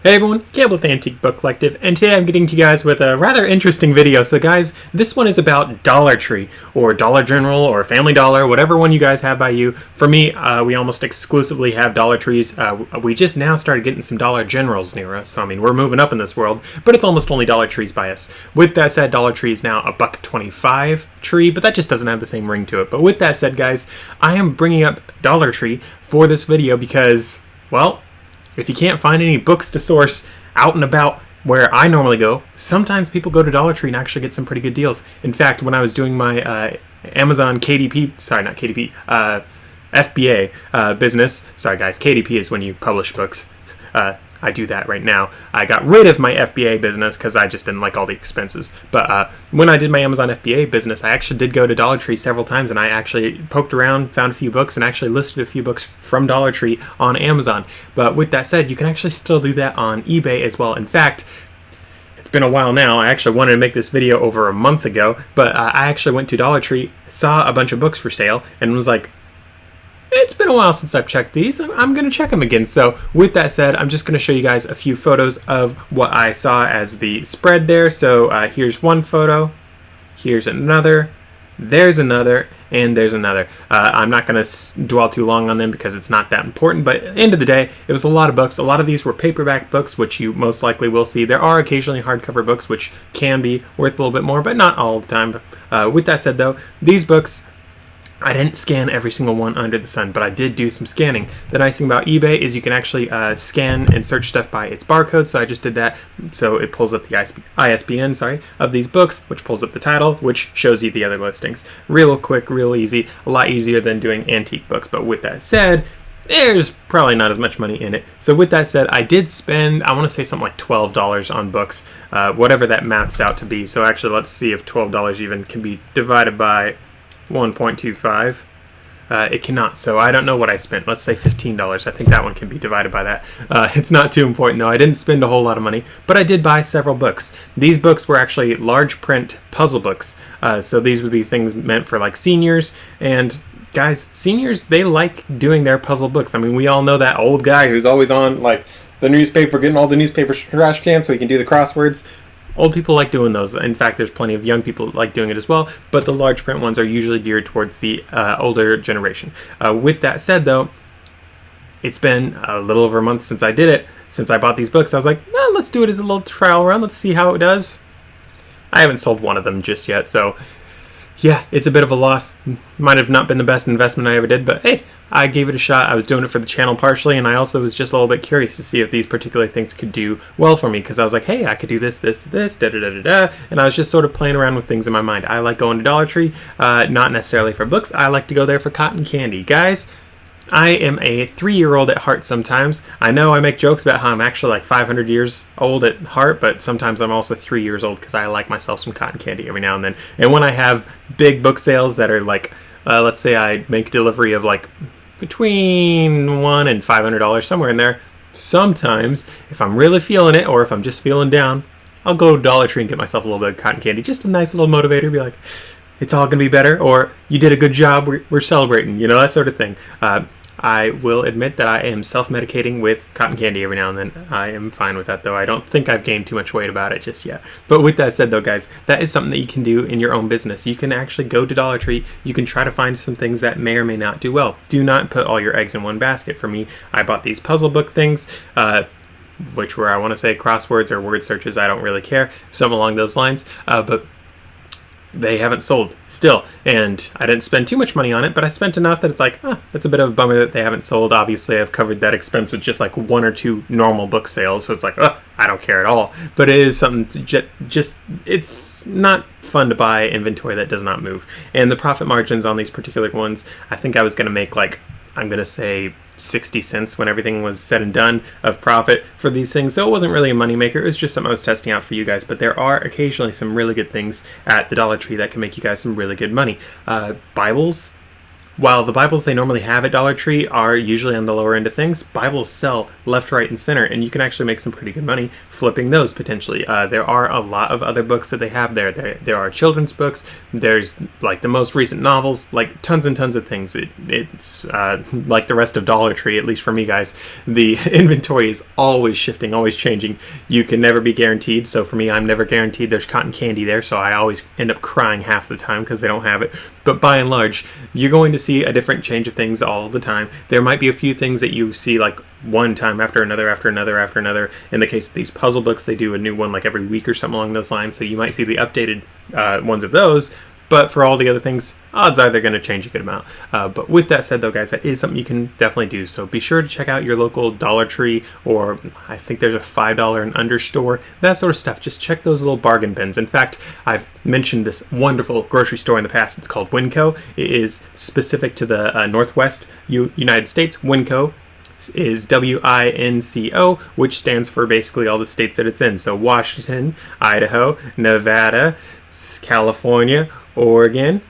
Hey everyone, Caleb with Antique Book Collective, and today I'm getting to you guys with a rather interesting video. So guys, this one is about Dollar Tree, or Dollar General, or Family Dollar, whatever one you guys have by you. For me, we almost exclusively have Dollar Trees. We just now started getting some Dollar Generals near us, so I mean, we're moving up in this world, but it's almost only Dollar Trees by us. With that said, Dollar Tree is now a $1.25 tree, but that just doesn't have the same ring to it. But with that said, guys, I am bringing up Dollar Tree for this video because, well, if you can't find any books to source out and about where I normally go, sometimes people go to Dollar Tree and actually get some pretty good deals. In fact, when I was doing my Amazon KDP, sorry, not KDP, FBA business, sorry guys, KDP is when you publish books. I do that right now. I got rid of my FBA business because I just didn't like all the expenses. But when I did my Amazon FBA business, I actually did go to Dollar Tree several times, and I actually poked around, found a few books, and actually listed a few books from Dollar Tree on Amazon. But with that said, you can actually still do that on eBay as well. In fact, it's been a while now. I actually wanted to make this video over a month ago, but I actually went to Dollar Tree, saw a bunch of books for sale, and was like, it's been a while since I've checked these. I'm going to check them again. So with that said, I'm just going to show you guys a few photos of what I saw as the spread there. So here's one photo, here's another, there's another, and there's another. I'm not going to dwell too long on them because it's not that important, but at the end of the day, it was a lot of books. A lot of these were paperback books, which you most likely will see. There are occasionally hardcover books, which can be worth a little bit more, but not all the time. With that said, though, these books, I didn't scan every single one under the sun, but I did do some scanning. The nice thing about eBay is you can actually scan and search stuff by its barcode, so I just did that. So it pulls up the ISBN, of these books, which pulls up the title, which shows you the other listings. Real quick, real easy, a lot easier than doing antique books. But with that said, there's probably not as much money in it. So with that said, I did spend, I want to say something like $12 on books, whatever that maths out to be. So actually, let's see if $12 even can be divided by 1.25. It cannot, so I don't know what I spent. Let's say $15. I think that one can be divided by that. It's not too important though. I didn't spend a whole lot of money, but I did buy several books. These books were actually large print puzzle books, so these would be things meant for like seniors. And guys, seniors, they like doing their puzzle books. I mean, we all know that old guy who's always on like the newspaper, getting all the newspaper trash cans so he can do the crosswords. Old people like doing those. In fact, there's plenty of young people that like doing it as well, but the large print ones are usually geared towards the older generation. With that said, though, it's been a little over a month since I did it. Since I bought these books, I was like, well, let's do it as a little trial run. Let's see how it does. I haven't sold one of them just yet, so yeah, it's a bit of a loss. Might have not been the best investment I ever did, but hey, I gave it a shot. I was doing it for the channel partially, and I also was just a little bit curious to see if these particular things could do well for me, because I was like, hey, I could do this, da-da-da-da-da, and I was just sort of playing around with things in my mind. I like going to Dollar Tree, not necessarily for books. I like to go there for cotton candy. Guys, I am a 3-year-old at heart sometimes. I know I make jokes about how I'm actually like 500 years old at heart, but sometimes I'm also 3 years old because I like myself some cotton candy every now and then. And when I have big book sales that are like, let's say I make delivery of like between $100 and $500, somewhere in there, sometimes if I'm really feeling it or if I'm just feeling down, I'll go to Dollar Tree and get myself a little bit of cotton candy. Just a nice little motivator, be like, it's all going to be better, or you did a good job, we're celebrating, you know, that sort of thing. I will admit that I am self-medicating with cotton candy every now and then. I am fine with that, though. I don't think I've gained too much weight about it just yet. But with that said, though, guys, that is something that you can do in your own business. You can actually go to Dollar Tree. You can try to find some things that may or may not do well. Do not put all your eggs in one basket. For me, I bought these puzzle book things, which were, I want to say, crosswords or word searches. I don't really care. Something along those lines. But they haven't sold still, and I didn't spend too much money on it, but I spent enough that it's like, it's a bit of a bummer that they haven't sold. Obviously, I've covered that expense with just like 1 or 2 normal book sales, so it's like, I don't care at all. But it is something to just it's not fun to buy inventory that does not move. And the profit margins on these particular ones, I think I was going to make like, I'm going to say 60 cents when everything was said and done of profit for these things. So it wasn't really a moneymaker. It was just something I was testing out for you guys. But there are occasionally some really good things at the Dollar Tree that can make you guys some really good money. Bibles, While the Bibles they normally have at Dollar Tree are usually on the lower end of things, Bibles sell left, right, and center, and you can actually make some pretty good money flipping those potentially. There are a lot of other books that they have there. There are children's books. There's like the most recent novels, like tons and tons of things. It's like the rest of Dollar Tree, at least for me, guys. The inventory is always shifting, always changing. You can never be guaranteed. So for me, I'm never guaranteed. There's cotton candy there, so I always end up crying half the time because they don't have it. But by and large, you're going to see a different change of things all the time. There might be a few things that you see like one time after another, after another, after another. In the case of these puzzle books, they do a new one like every week or something along those lines. So you might see the updated ones of those. But for all the other things, odds are they're going to change a good amount. But with that said, though, guys, that is something you can definitely do. So be sure to check out your local Dollar Tree, or I think there's a $5 and under store, that sort of stuff. Just check those little bargain bins. In fact, I've mentioned this wonderful grocery store in the past. It's called Winco. It is specific to the Northwest United States. Winco is WINCO, which stands for basically all the states that it's in. So Washington, Idaho, Nevada, California, Oregon.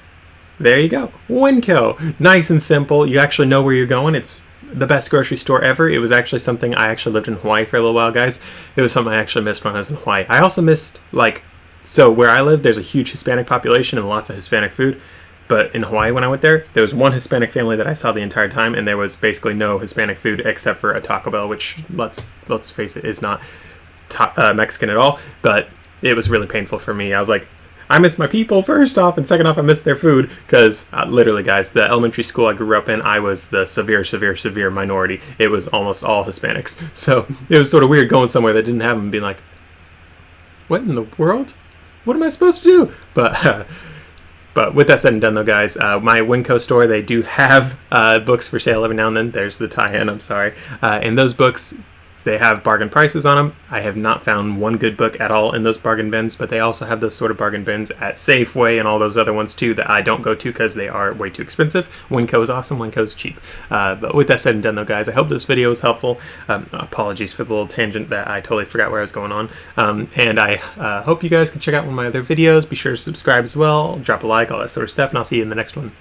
There you go. Winco. Nice and simple. You actually know where you're going. It's the best grocery store ever. It was actually something I actually lived in Hawaii for a little while, guys. It was something I actually missed when I was in Hawaii. I also missed, so where I live, there's a huge Hispanic population and lots of Hispanic food. But in Hawaii, when I went there was one Hispanic family that I saw the entire time, and there was basically no Hispanic food except for a Taco Bell, which, let's face it, is not Mexican at all. But it was really painful for me. I was like, I miss my people, first off, and second off, I miss their food, because literally, guys, the elementary school I grew up in, I was the severe minority. It was almost all Hispanics. So it was sort of weird going somewhere that didn't have them and being like, what in the world? What am I supposed to do? But with that said and done, though, guys, my Winco store, they do have books for sale every now and then. There's the tie-in, I'm sorry. And those books, they have bargain prices on them. I have not found one good book at all in those bargain bins, but they also have those sort of bargain bins at Safeway and all those other ones too that I don't go to because they are way too expensive. Winco is awesome, Winco is cheap. But with that said and done, though, guys, I hope this video was helpful. Apologies for the little tangent that I totally forgot where I was going on. And I hope you guys can check out one of my other videos. Be sure to subscribe as well, drop a like, all that sort of stuff, and I'll see you in the next one.